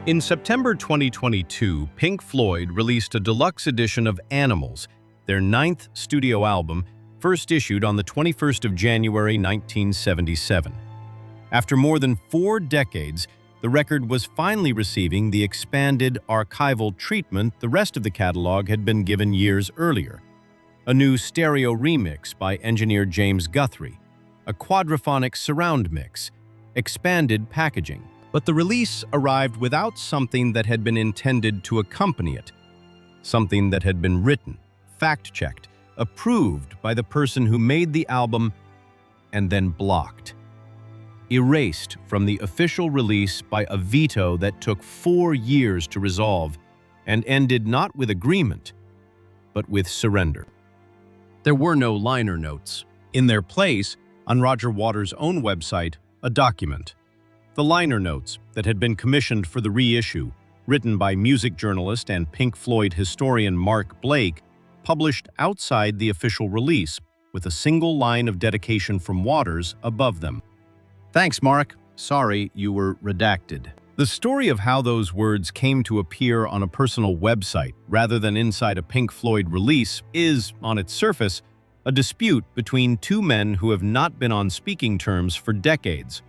In September 2022, Pink Floyd released a deluxe edition of Animals, their ninth studio album, first issued on the 21st of January 1977. After more than 4 decades, the record was finally receiving the expanded archival treatment the rest of the catalog had been given years earlier. A new stereo remix by engineer James Guthrie, a quadraphonic surround mix, expanded packaging. But the release arrived without something that had been intended to accompany it, something that had been written, fact-checked, approved by the person who made the album, and then blocked. Erased from the official release by a veto that took 4 years to resolve and ended not with agreement, but with surrender. There were no liner notes. In their place, on Roger Waters' own website, a document. The liner notes that had been commissioned for the reissue, written by music journalist and Pink Floyd historian Mark Blake, published outside the official release, with a single line of dedication from Waters above them. "Thanks, Mark. Sorry you were redacted." The story of how those words came to appear on a personal website rather than inside a Pink Floyd release is, on its surface, a dispute between two men who have not been on speaking terms for decades.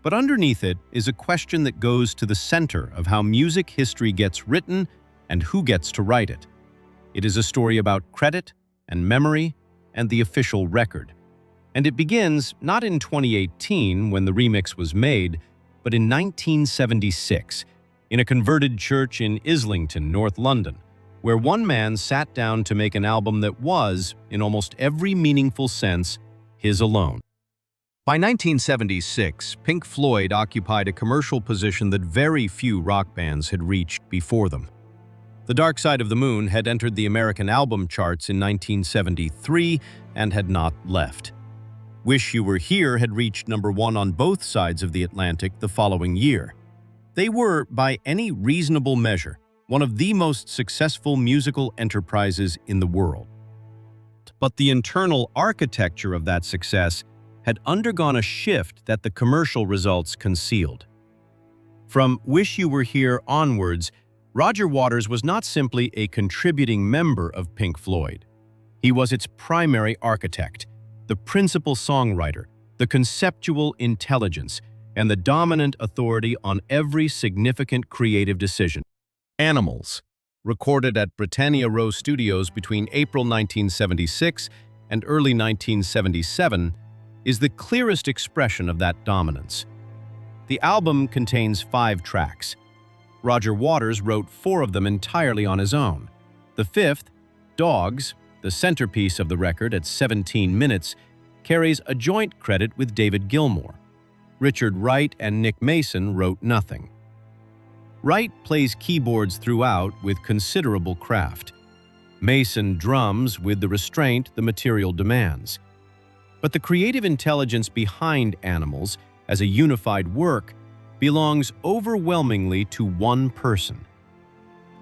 But underneath it is a question that goes to the center of how music history gets written and who gets to write it. It is a story about credit and memory and the official record. And it begins not in 2018 when the remix was made, but in 1976, in a converted church in Islington, North London, where one man sat down to make an album that was, in almost every meaningful sense, his alone. By 1976, Pink Floyd occupied a commercial position that very few rock bands had reached before them. The Dark Side of the Moon had entered the American album charts in 1973 and had not left. Wish You Were Here had reached #1 on both sides of the Atlantic the following year. They were, by any reasonable measure, one of the most successful musical enterprises in the world. But the internal architecture of that success had undergone a shift that the commercial results concealed. From Wish You Were Here onwards, Roger Waters was not simply a contributing member of Pink Floyd. He was its primary architect, the principal songwriter, the conceptual intelligence, and the dominant authority on every significant creative decision. Animals, recorded at Britannia Row Studios between April 1976 and early 1977, is the clearest expression of that dominance. The album contains 5 tracks. Roger Waters wrote 4 of them entirely on his own. The 5th, Dogs, the centerpiece of the record at 17 minutes, carries a joint credit with David Gilmour. Richard Wright and Nick Mason wrote nothing. Wright plays keyboards throughout with considerable craft. Mason drums with the restraint the material demands. But the creative intelligence behind Animals, as a unified work, belongs overwhelmingly to one person.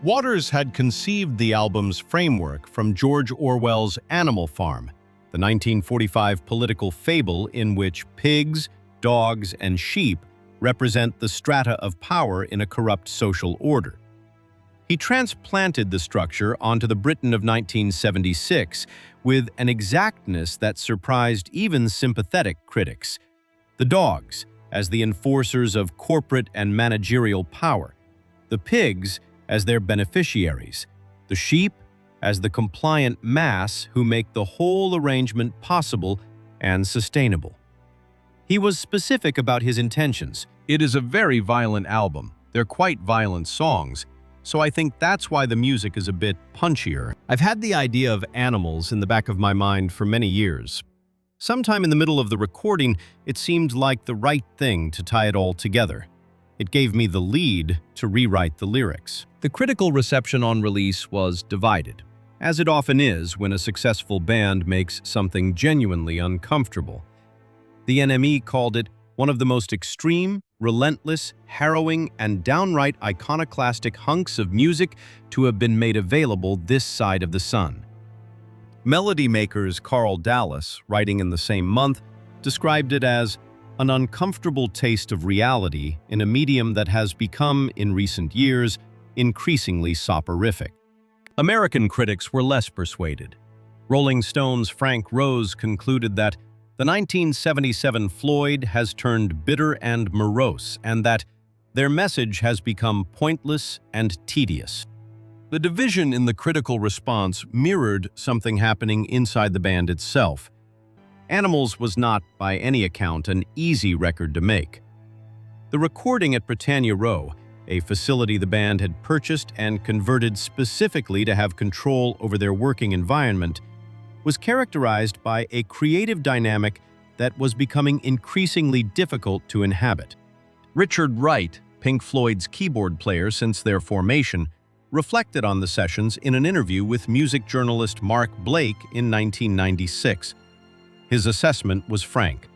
Waters had conceived the album's framework from George Orwell's Animal Farm, the 1945 political fable in which pigs, dogs, and sheep represent the strata of power in a corrupt social order. He transplanted the structure onto the Britain of 1976 with an exactness that surprised even sympathetic critics. The dogs, as the enforcers of corporate and managerial power, the pigs as their beneficiaries, the sheep as the compliant mass who make the whole arrangement possible and sustainable. He was specific about his intentions. It is a very violent album. They're quite violent songs, so I think that's why the music is a bit punchier. I've had the idea of Animals in the back of my mind for many years. Sometime in the middle of the recording, it seemed like the right thing to tie it all together. It gave me the lead to rewrite the lyrics. The critical reception on release was divided, as it often is when a successful band makes something genuinely uncomfortable. The NME called it one of the most extreme, relentless, harrowing, and downright iconoclastic hunks of music to have been made available this side of the sun. Melody makers Carl Dallas, writing in the same month, described it as an uncomfortable taste of reality in a medium that has become, in recent years, increasingly soporific. American critics were less persuaded. Rolling Stone's Frank Rose concluded that the 1977 Floyd has turned bitter and morose, and that their message has become pointless and tedious. The division in the critical response mirrored something happening inside the band itself. Animals was not, by any account, an easy record to make. The recording at Britannia Row, a facility the band had purchased and converted specifically to have control over their working environment, was characterized by a creative dynamic that was becoming increasingly difficult to inhabit. Richard Wright, Pink Floyd's keyboard player since their formation, reflected on the sessions in an interview with music journalist Mark Blake in 1996. His assessment was frank.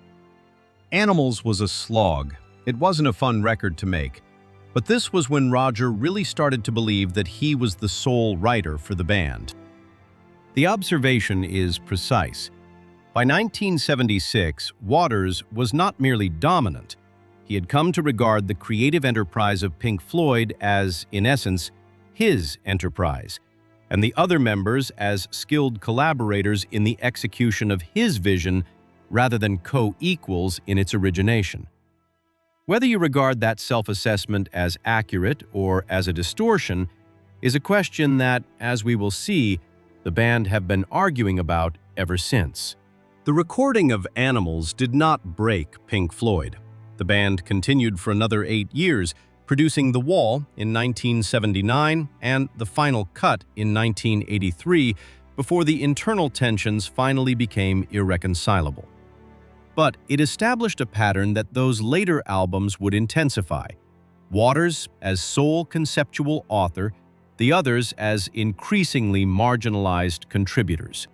Animals was a slog. It wasn't a fun record to make. But this was when Roger really started to believe that he was the sole writer for the band. The observation is precise. By 1976, Waters was not merely dominant. He had come to regard the creative enterprise of Pink Floyd as, in essence, his enterprise, and the other members as skilled collaborators in the execution of his vision rather than co-equals in its origination. Whether you regard that self-assessment as accurate or as a distortion is a question that, as we will see, the band have been arguing about ever since. The recording of Animals did not break Pink Floyd. The band continued for another 8 years, producing The Wall in 1979 and The Final Cut in 1983 before the internal tensions finally became irreconcilable. But it established a pattern that those later albums would intensify. Waters as sole conceptual author, the others as increasingly marginalized contributors.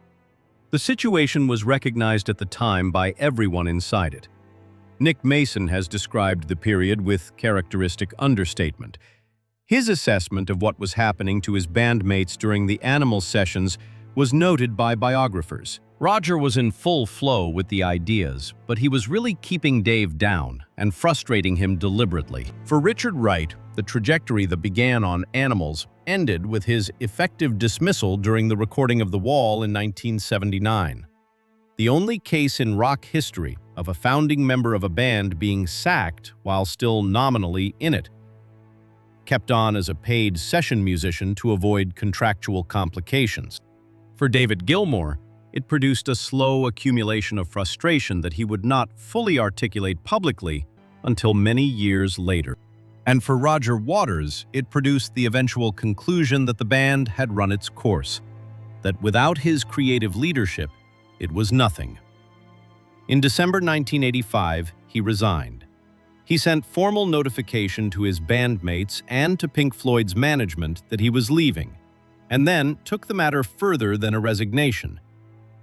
The situation was recognized at the time by everyone inside it. Nick Mason has described the period with characteristic understatement. His assessment of what was happening to his bandmates during the Animals sessions was noted by biographers. Roger was in full flow with the ideas, but he was really keeping Dave down and frustrating him deliberately. For Richard Wright, the trajectory that began on Animals ended with his effective dismissal during the recording of The Wall in 1979. The only case in rock history of a founding member of a band being sacked while still nominally in it. Kept on as a paid session musician to avoid contractual complications. For David Gilmour, it produced a slow accumulation of frustration that he would not fully articulate publicly until many years later. And for Roger Waters, it produced the eventual conclusion that the band had run its course, that without his creative leadership, it was nothing. In December 1985, he resigned. He sent formal notification to his bandmates and to Pink Floyd's management that he was leaving, and then took the matter further than a resignation.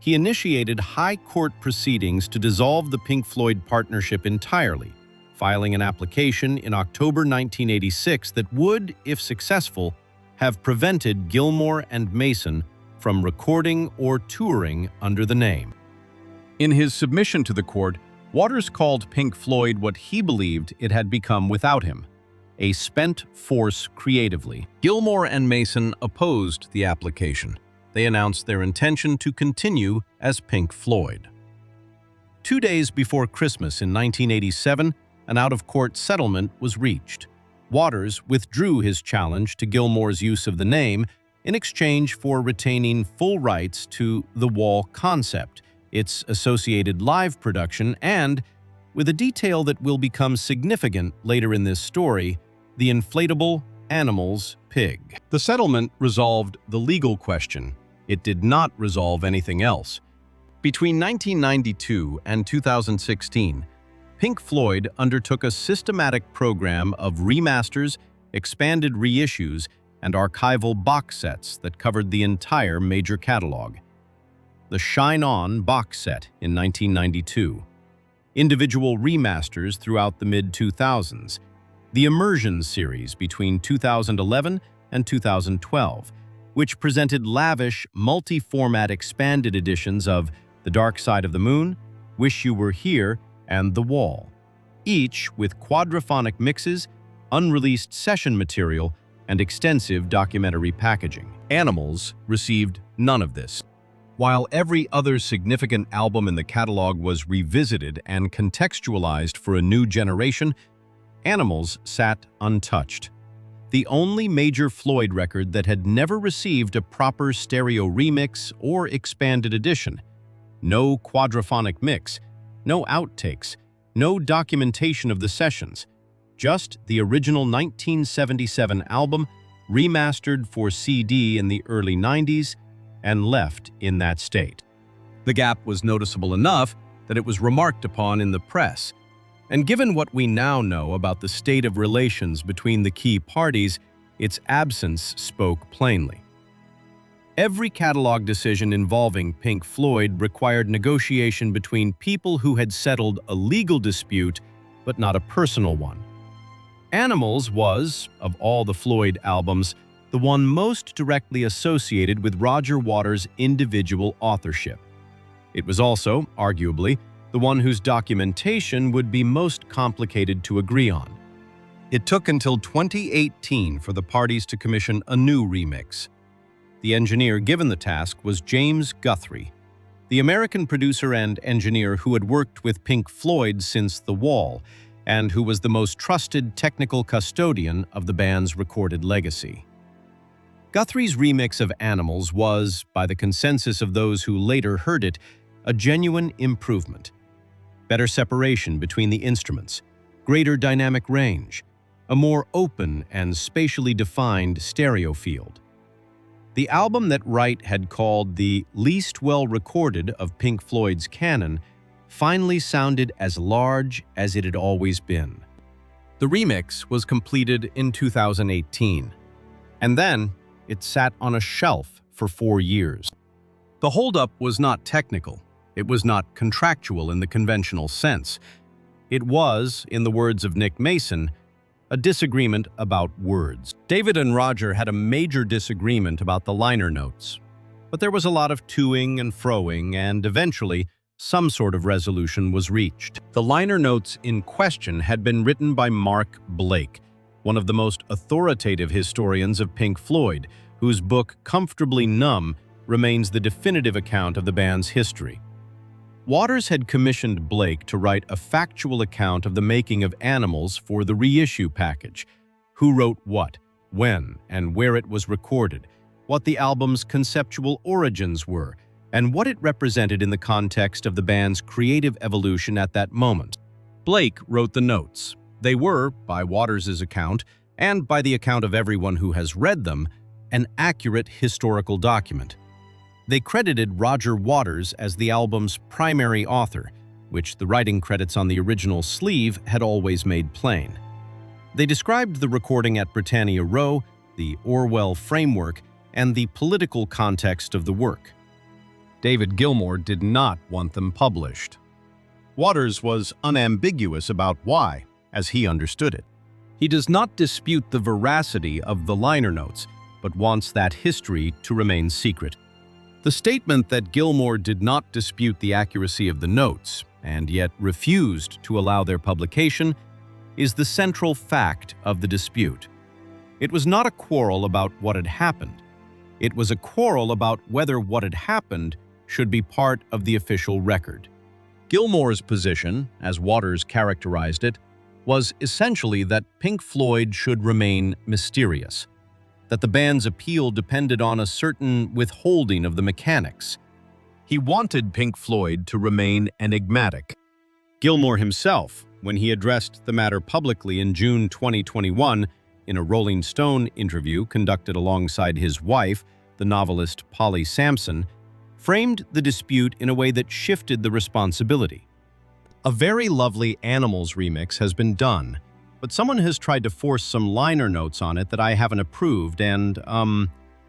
He initiated high court proceedings to dissolve the Pink Floyd partnership entirely, filing an application in October 1986 that would, if successful, have prevented Gilmour and Mason from recording or touring under the name. In his submission to the court, Waters called Pink Floyd what he believed it had become without him, a spent force creatively. Gilmour and Mason opposed the application. They announced their intention to continue as Pink Floyd. 2 days before Christmas in 1987, an out-of-court settlement was reached. Waters withdrew his challenge to Gilmour's use of the name in exchange for retaining full rights to The Wall concept, its associated live production, and, with a detail that will become significant later in this story, the inflatable Animals pig. The settlement resolved the legal question. It did not resolve anything else. Between 1992 and 2016, Pink Floyd undertook a systematic program of remasters, expanded reissues, and archival box sets that covered the entire major catalog. The Shine On box set in 1992, individual remasters throughout the mid-2000s, the Immersion series between 2011 and 2012, which presented lavish, multi-format expanded editions of The Dark Side of the Moon, Wish You Were Here, and The Wall. each with quadraphonic mixes, unreleased session material, and extensive documentary packaging. Animals received none of this. While every other significant album in the catalog was revisited and contextualized for a new generation, Animals sat untouched. The only major Floyd record that had never received a proper stereo remix or expanded edition. No quadraphonic mix, no outtakes, no documentation of the sessions. Just the original 1977 album, remastered for CD in the early 90s, and left in that state. The gap was noticeable enough that it was remarked upon in the press. And given what we now know about the state of relations between the key parties, its absence spoke plainly. Every catalog decision involving Pink Floyd required negotiation between people who had settled a legal dispute, but not a personal one. Animals was, of all the Floyd albums, the one most directly associated with Roger Waters' individual authorship. It was also, arguably, the one whose documentation would be most complicated to agree on. It took until 2018 for the parties to commission a new remix. The engineer given the task was James Guthrie, the American producer and engineer who had worked with Pink Floyd since The Wall, and who was the most trusted technical custodian of the band's recorded legacy. Guthrie's remix of Animals was, by the consensus of those who later heard it, a genuine improvement. Better separation between the instruments, greater dynamic range, a more open and spatially defined stereo field. The album that Wright had called the least well-recorded of Pink Floyd's canon finally sounded as large as it had always been. The remix was completed in 2018, and then it sat on a shelf for 4 years. The holdup was not technical. It was not contractual in the conventional sense. It was, in the words of Nick Mason, a disagreement about words. David and Roger had a major disagreement about the liner notes, but there was a lot of toing and froing, and eventually, some sort of resolution was reached. The liner notes in question had been written by Mark Blake, one of the most authoritative historians of Pink Floyd, whose book Comfortably Numb remains the definitive account of the band's history. Waters had commissioned Blake to write a factual account of the making of Animals for the reissue package. Who wrote what, when, and where it was recorded, what the album's conceptual origins were, and what it represented in the context of the band's creative evolution at that moment. Blake wrote the notes. They were, by Waters' account, and by the account of everyone who has read them, an accurate historical document. They credited Roger Waters as the album's primary author, which the writing credits on the original sleeve had always made plain. They described the recording at Britannia Row, the Orwell framework, and the political context of the work. David Gilmour did not want them published. Waters was unambiguous about why, as he understood it. He does not dispute the veracity of the liner notes, but wants that history to remain secret. The statement that Gilmour did not dispute the accuracy of the notes, and yet refused to allow their publication, is the central fact of the dispute. It was not a quarrel about what had happened. It was a quarrel about whether what had happened should be part of the official record. Gilmour's position, as Waters characterized it, was essentially that Pink Floyd should remain mysterious, that the band's appeal depended on a certain withholding of the mechanics. He wanted Pink Floyd to remain enigmatic. Gilmour himself, when he addressed the matter publicly in June 2021 in a Rolling Stone interview conducted alongside his wife, the novelist Polly Sampson, framed the dispute in a way that shifted the responsibility. A very lovely Animals remix has been done, but someone has tried to force some liner notes on it that I haven't approved, and,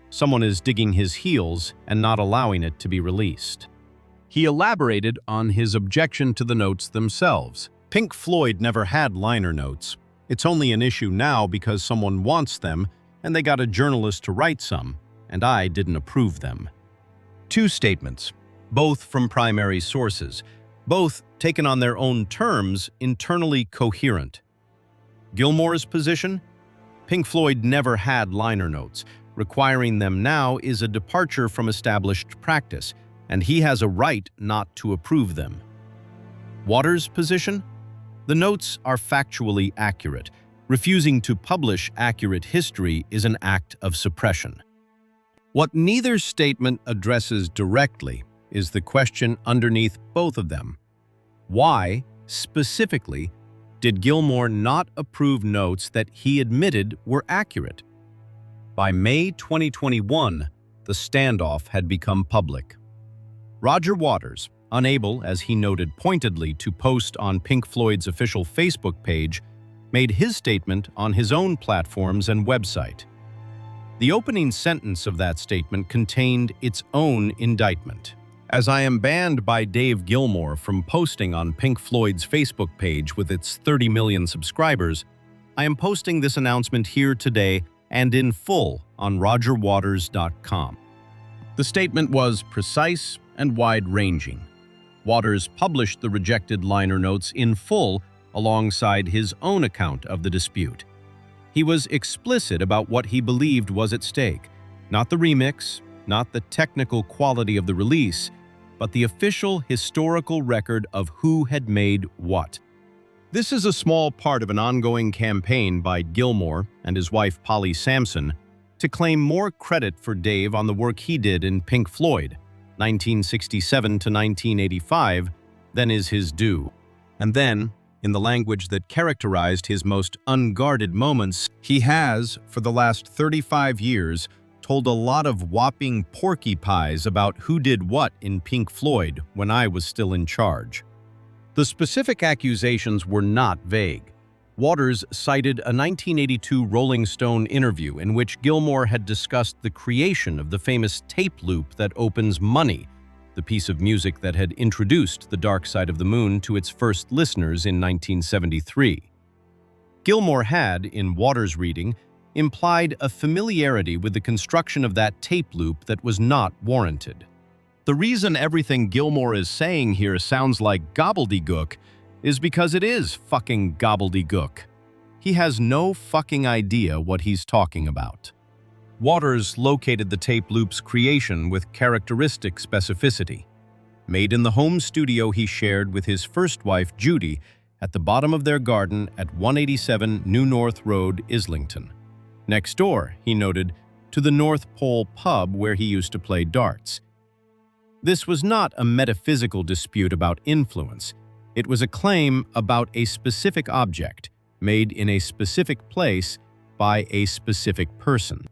someone is digging his heels and not allowing it to be released. He elaborated on his objection to the notes themselves. Pink Floyd never had liner notes. It's only an issue now because someone wants them, and they got a journalist to write some, and I didn't approve them. Two statements, both from primary sources, both taken on their own terms, internally coherent. Gilmour's position? Pink Floyd never had liner notes. Requiring them now is a departure from established practice, and he has a right not to approve them. Waters' position? The notes are factually accurate. Refusing to publish accurate history is an act of suppression. What neither statement addresses directly is the question underneath both of them. Why, specifically, did Gilmour not approve notes that he admitted were accurate? By May 2021, the standoff had become public. Roger Waters, unable, as he noted pointedly, to post on Pink Floyd's official Facebook page, made his statement on his own platforms and website. The opening sentence of that statement contained its own indictment. As I am banned by Dave Gilmour from posting on Pink Floyd's Facebook page with its 30 million subscribers, I am posting this announcement here today and in full on rogerwaters.com. The statement was precise and wide-ranging. Waters published the rejected liner notes in full alongside his own account of the dispute. He was explicit about what he believed was at stake, not the remix, not the technical quality of the release, but the official historical record of who had made what. This is a small part of an ongoing campaign by Gilmour and his wife Polly Sampson to claim more credit for Dave on the work he did in Pink Floyd, 1967 to 1985, than is his due. And then, in the language that characterized his most unguarded moments, he has, for the last 35 years, told a lot of whopping porcupines about who did what in Pink Floyd when I was still in charge. The specific accusations were not vague. Waters cited a 1982 Rolling Stone interview in which Gilmour had discussed the creation of the famous tape loop that opens Money, the piece of music that had introduced The Dark Side of the Moon to its first listeners in 1973. Gilmour had, in Waters' reading, implied a familiarity with the construction of that tape loop that was not warranted. The reason everything Gilmour is saying here sounds like gobbledygook is because it is fucking gobbledygook. He has no fucking idea what he's talking about. Waters located the tape loop's creation with characteristic specificity. Made in the home studio he shared with his first wife, Judy, at the bottom of their garden at 187 New North Road, Islington. Next door, he noted, to the North Pole pub where he used to play darts. This was not a metaphysical dispute about influence. It was a claim about a specific object, made in a specific place by a specific person.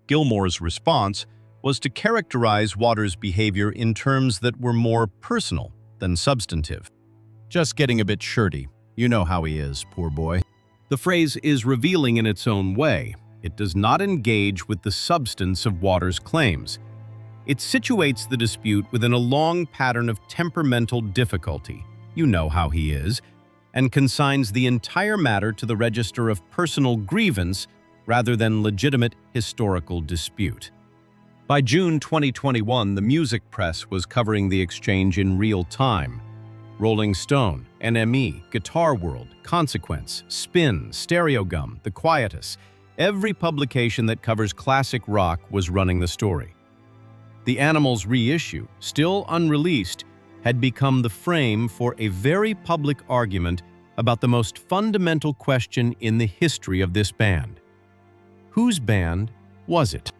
Gilmour's response was to characterize Waters' behavior in terms that were more personal than substantive. Just getting a bit shirty. You know how he is, poor boy. The phrase is revealing in its own way. It does not engage with the substance of Waters' claims. It situates the dispute within a long pattern of temperamental difficulty, you know how he is, and consigns the entire matter to the register of personal grievance rather than legitimate historical dispute. By June 2021, the music press was covering the exchange in real time. Rolling Stone, NME, Guitar World, Consequence, Spin, Stereogum, The Quietus, every publication that covers classic rock was running the story. The Animals reissue, still unreleased, had become the frame for a very public argument about the most fundamental question in the history of this band. Whose band was it?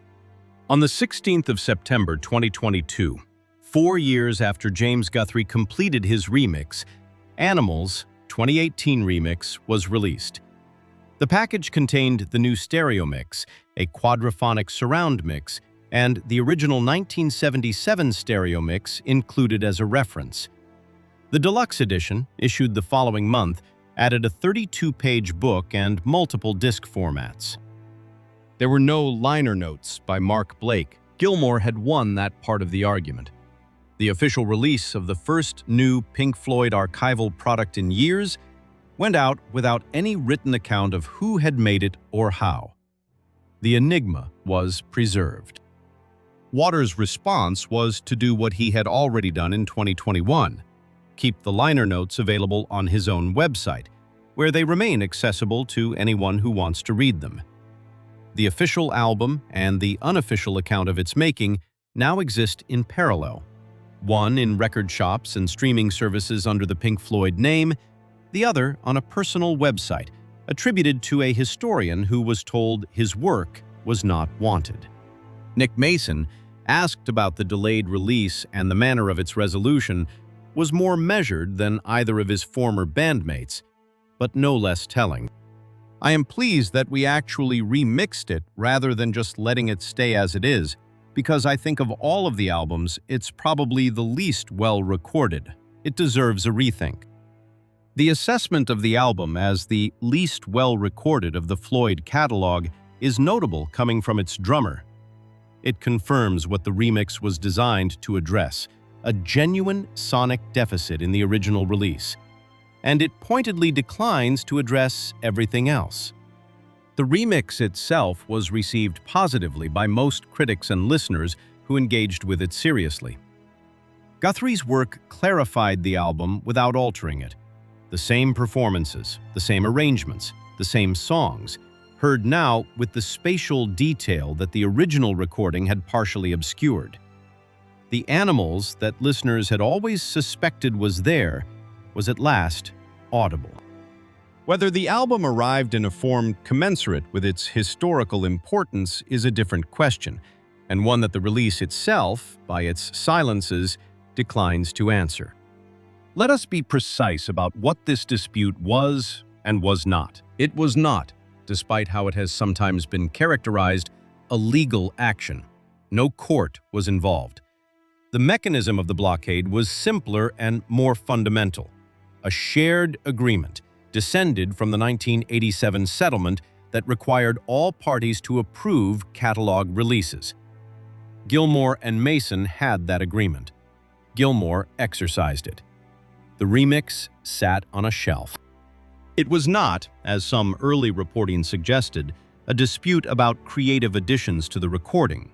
On the 16th of September 2022, 4 years after James Guthrie completed his remix, Animals' 2018 remix was released. The package contained the new stereo mix, a quadraphonic surround mix, and the original 1977 stereo mix included as a reference. The deluxe edition, issued the following month, added a 32-page book and multiple disc formats. There were no liner notes by Mark Blake. Gilmour had won that part of the argument. The official release of the first new Pink Floyd archival product in years went out without any written account of who had made it or how. The enigma was preserved. Waters' response was to do what he had already done in 2021, keep the liner notes available on his own website, where they remain accessible to anyone who wants to read them. The official album and the unofficial account of its making now exist in parallel, one in record shops and streaming services under the Pink Floyd name, the other on a personal website attributed to a historian who was told his work was not wanted. Nick Mason, asked about the delayed release and the manner of its resolution, was more measured than either of his former bandmates, but no less telling. "I am pleased that we actually remixed it rather than just letting it stay as it is, because I think of all of the albums, it's probably the least well-recorded. It deserves a rethink." The assessment of the album as the least well-recorded of the Floyd catalog is notable coming from its drummer. It confirms what the remix was designed to address, a genuine sonic deficit in the original release, and it pointedly declines to address everything else. The remix itself was received positively by most critics and listeners who engaged with it seriously. Guthrie's work clarified the album without altering it. The same performances, the same arrangements, the same songs, heard now with the spatial detail that the original recording had partially obscured. The animals that listeners had always suspected was there was at last audible. Whether the album arrived in a form commensurate with its historical importance is a different question, and one that the release itself, by its silences, declines to answer. Let us be precise about what this dispute was and was not. It was not, despite how it has sometimes been characterized, a legal action. No court was involved. The mechanism of the blockade was simpler and more fundamental. A shared agreement descended from the 1987 settlement that required all parties to approve catalog releases. Gilmour and Mason had that agreement. Gilmour exercised it. The remix sat on a shelf. It was not, as some early reporting suggested, a dispute about creative additions to the recording.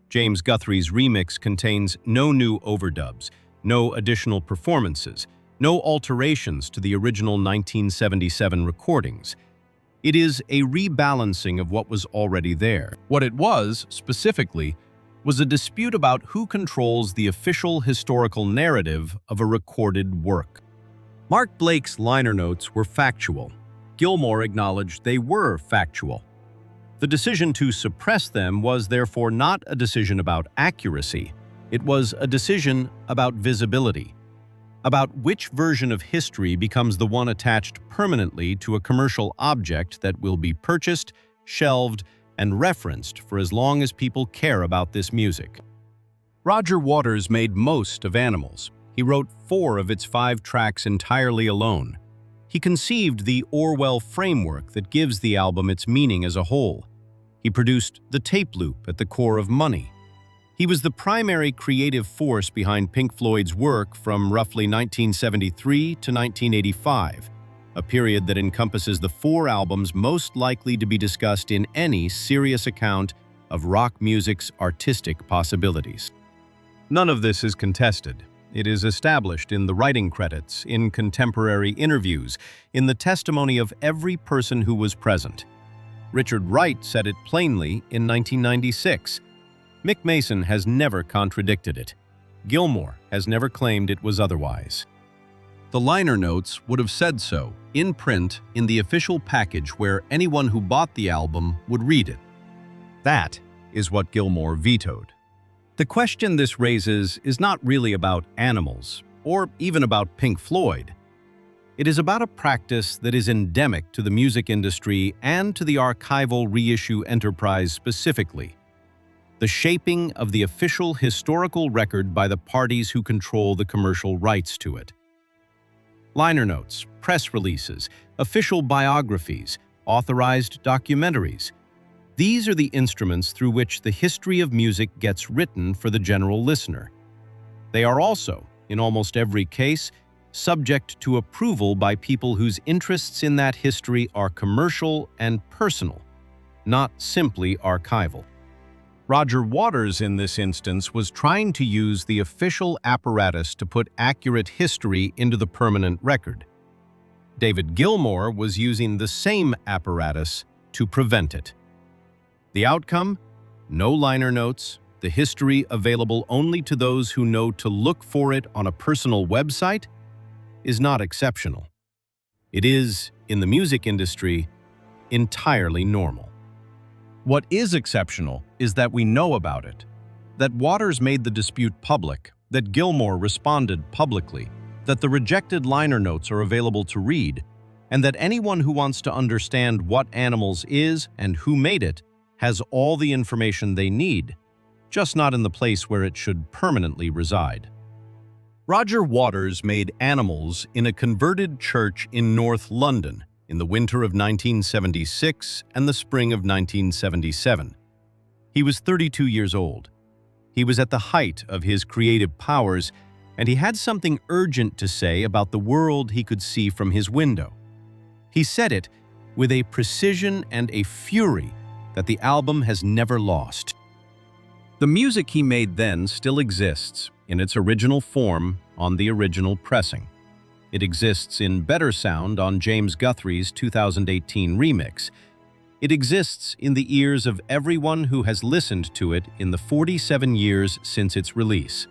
James Guthrie's remix contains no new overdubs, no additional performances, no alterations to the original 1977 recordings. It is a rebalancing of what was already there. What it was, specifically, was a dispute about who controls the official historical narrative of a recorded work. Mark Blake's liner notes were factual. Gilmour acknowledged they were factual. The decision to suppress them was therefore not a decision about accuracy. It was a decision about visibility, about which version of history becomes the one attached permanently to a commercial object that will be purchased, shelved, and referenced for as long as people care about this music. Roger Waters made most of Animals. He wrote 4 of its 5 tracks entirely alone. He conceived the Orwell framework that gives the album its meaning as a whole. He produced the tape loop at the core of Money. He was the primary creative force behind Pink Floyd's work from roughly 1973 to 1985. A period that encompasses the 4 albums most likely to be discussed in any serious account of rock music's artistic possibilities. None of this is contested. It is established in the writing credits, in contemporary interviews, in the testimony of every person who was present. Richard Wright said it plainly in 1996. Mick Mason has never contradicted it. Gilmour has never claimed it was otherwise. The liner notes would have said so, in print, in the official package where anyone who bought the album would read it. That is what Gilmour vetoed. The question this raises is not really about Animals, or even about Pink Floyd. It is about a practice that is endemic to the music industry and to the archival reissue enterprise specifically: the shaping of the official historical record by the parties who control the commercial rights to it. Liner notes, press releases, official biographies, authorized documentaries. These are the instruments through which the history of music gets written for the general listener. They are also, in almost every case, subject to approval by people whose interests in that history are commercial and personal, not simply archival. Roger Waters, in this instance, was trying to use the official apparatus to put accurate history into the permanent record. David Gilmour was using the same apparatus to prevent it. The outcome? No liner notes, the history available only to those who know to look for it on a personal website, is not exceptional. It is, in the music industry, entirely normal. What is exceptional is that we know about it, that Waters made the dispute public, that Gilmour responded publicly, that the rejected liner notes are available to read, and that anyone who wants to understand what Animals is and who made it has all the information they need, just not in the place where it should permanently reside. Roger Waters made Animals in a converted church in North London in the winter of 1976 and the spring of 1977. He was 32 years old. He was at the height of his creative powers, and he had something urgent to say about the world he could see from his window. He said it with a precision and a fury that the album has never lost. The music he made then still exists in its original form on the original pressing. It exists in better sound on James Guthrie's 2018 remix. It exists in the ears of everyone who has listened to it in the 47 years since its release.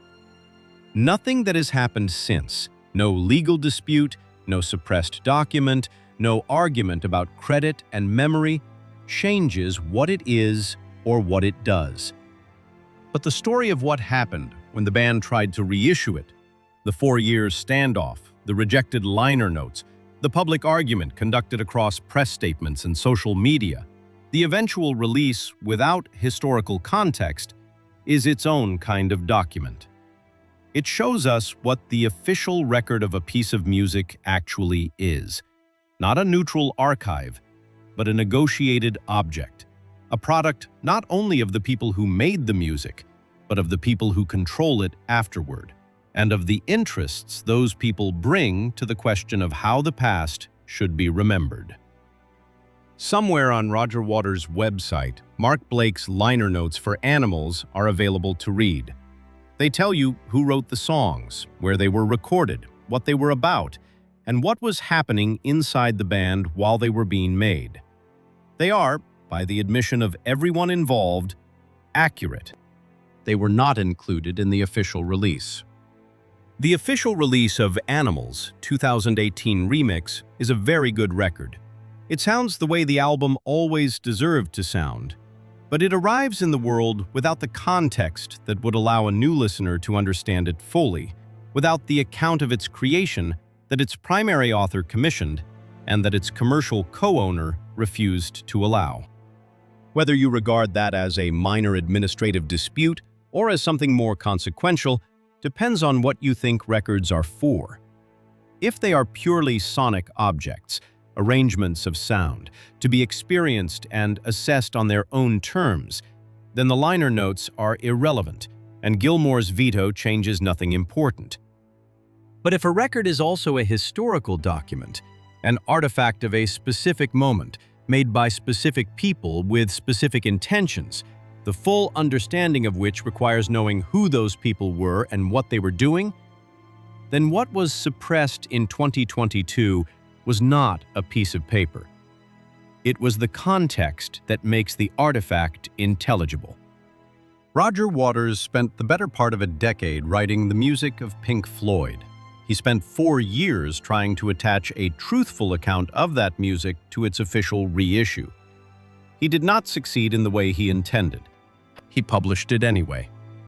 Nothing that has happened since, no legal dispute, no suppressed document, no argument about credit and memory, changes what it is or what it does. But the story of what happened when the band tried to reissue it, the 4-year standoff, the rejected liner notes, the public argument conducted across press statements and social media, the eventual release without historical context, is its own kind of document. It shows us what the official record of a piece of music actually is. Not a neutral archive, but a negotiated object. A product not only of the people who made the music, but of the people who control it afterward, and of the interests those people bring to the question of how the past should be remembered. Somewhere on Roger Waters' website, Mark Blake's liner notes for Animals are available to read. They tell you who wrote the songs, where they were recorded, what they were about, and what was happening inside the band while they were being made. They are, by the admission of everyone involved, accurate. They were not included in the official release. The official release of Animals' 2018 remix is a very good record. It sounds the way the album always deserved to sound, but it arrives in the world without the context that would allow a new listener to understand it fully, without the account of its creation that its primary author commissioned and that its commercial co-owner refused to allow. Whether you regard that as a minor administrative dispute or as something more consequential depends on what you think records are for. If they are purely sonic objects, arrangements of sound, to be experienced and assessed on their own terms, then the liner notes are irrelevant, and Gilmour's veto changes nothing important. But if a record is also a historical document, an artifact of a specific moment, made by specific people with specific intentions, the full understanding of which requires knowing who those people were and what they were doing, then what was suppressed in 2022 was not a piece of paper. It was the context that makes the artifact intelligible. Roger Waters spent the better part of a decade writing the music of Pink Floyd. He spent 4 years trying to attach a truthful account of that music to its official reissue. He did not succeed in the way he intended. He published it anyway.